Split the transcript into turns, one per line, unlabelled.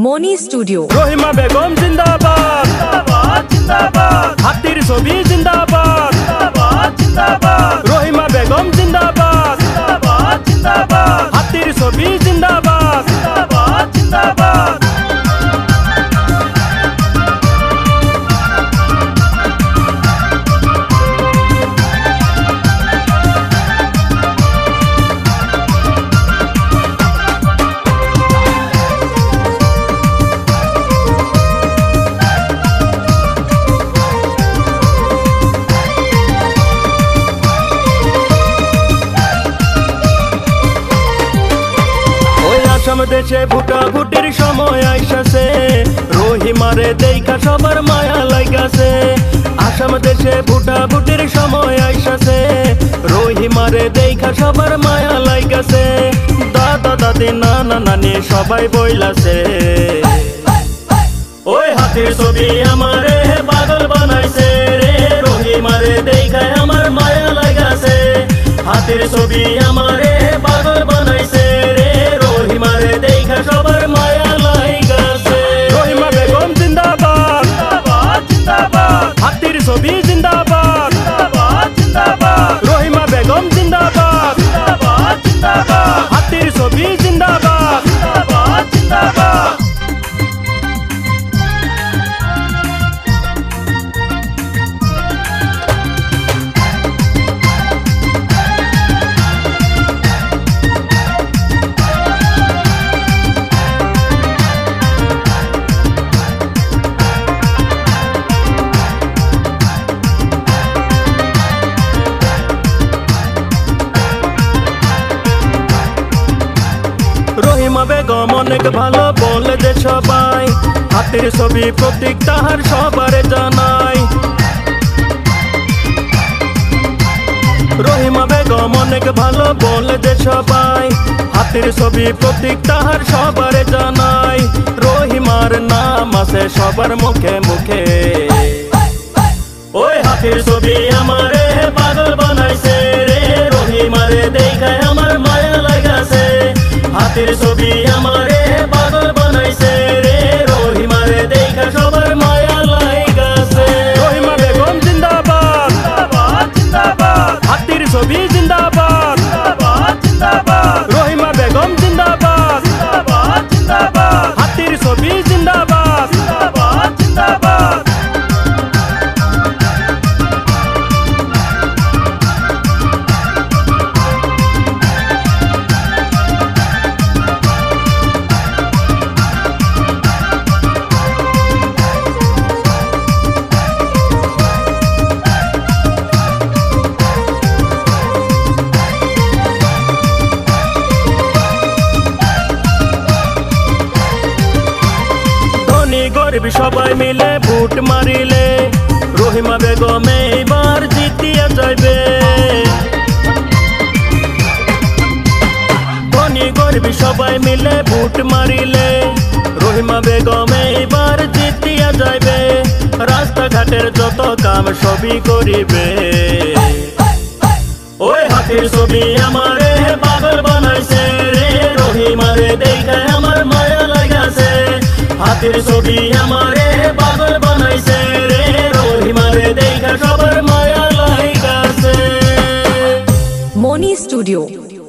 মনি studio.
Rahima Begum জিন্দাবাদ জিন্দাবাদ জিন্দাবাদ, হাতির ছবি জিন্দাবাদ জিন্দাবাদ জিন্দাবাদ, রহিমা বেগম জিন্দাবাদ জিন্দাবাদ জিন্দাবাদ, হাতির ছবি জিন্দাবাদ জিন্দাবাদ জিন্দাবাদ। আসাম দেশে ভুটাভুটির সময় আইসাছে, রহিমারে দেখা সবার মায়া লাগাছে। আসাম দেশে ভুটাভুটির সময় আইসাছে, রহিমারে দেখা সবার মায়া লাগাছে। দাদা দাদি নানা নানি সবাই বইলাছে, ওই হাতির ছবি আমারে পাগল বানাইছে রে, রহিমারে দেখায় আমার মায়া লাগাছে। হাতির ছবি আমারে পাগল বানাইছে রে, রহিমারে দেখা সবার মায়া লাগাছে। রহিমা বেগম জিন্দাবাদ জিন্দাবাদ জিন্দাবাদ, হাতির ছবি জিন্দাবাদ জিন্দাবাদ জিন্দাবাদ, রহিমা বেগম জিন্দাবাদ জিন্দাবাদ জিন্দাবাদ, হাতির ছবি জিন্দাবাদ জিন্দাবাদ জিন্দাবাদ। রহিমা বেগম অনেক ভালো বলে যে সবাই, হাতের ছবি প্রতীক তাহার সবারে জানাই। রহিমা বেগম অনেক ভালো বলে যে সবাই, হাতের ছবি প্রতীক তাহার সবারে জানাই। রহিমার নাম আছে সবার মুখে মুখে, ওই হাতের ছবি আমারে পাগল বানাইছে রে, রহিমারে দেখায় আমার মায়া লাগাছে। হাতের ছবি আমারে পাগল বানাইছে রে, রহিমারে দেখা সবার মায়া লাগাছে। রহিমা বেগম জিন্দাবাদ জিন্দাবাদ জিন্দাবাদ, হাতির ছবি জিন্দাবাদ জিন্দাবাদ জিন্দাবাদ, রহিমা বেগম জিন্দাবাদ জিন্দাবাদ জিন্দাবাদ, হাতির ছবি জিন্দাবাদ জিন্দাবাদ জিন্দাবাদ। গরিব সবাই মিলে ভোট মারিলে, রহিমা বেগম এইবার জিতিয়া যাইবে। ধনী গরিব সবাই মিলে ভোট মারিলে, রহিমা বেগম এইবার জিতিয়া যাইবে। রাস্তাঘাটের যত কাম সবই করিবে, ওই হাতির ছবি আমারে পাগল বানাইছে রে, রহিমারে দেখায় আমার মায়া লাগাছে। হাতির ছবি আমারে পাগল বানাইছে রে, রহিমারে দেখা সবার মায়া লাগাছে।
মনি স্টুডিও।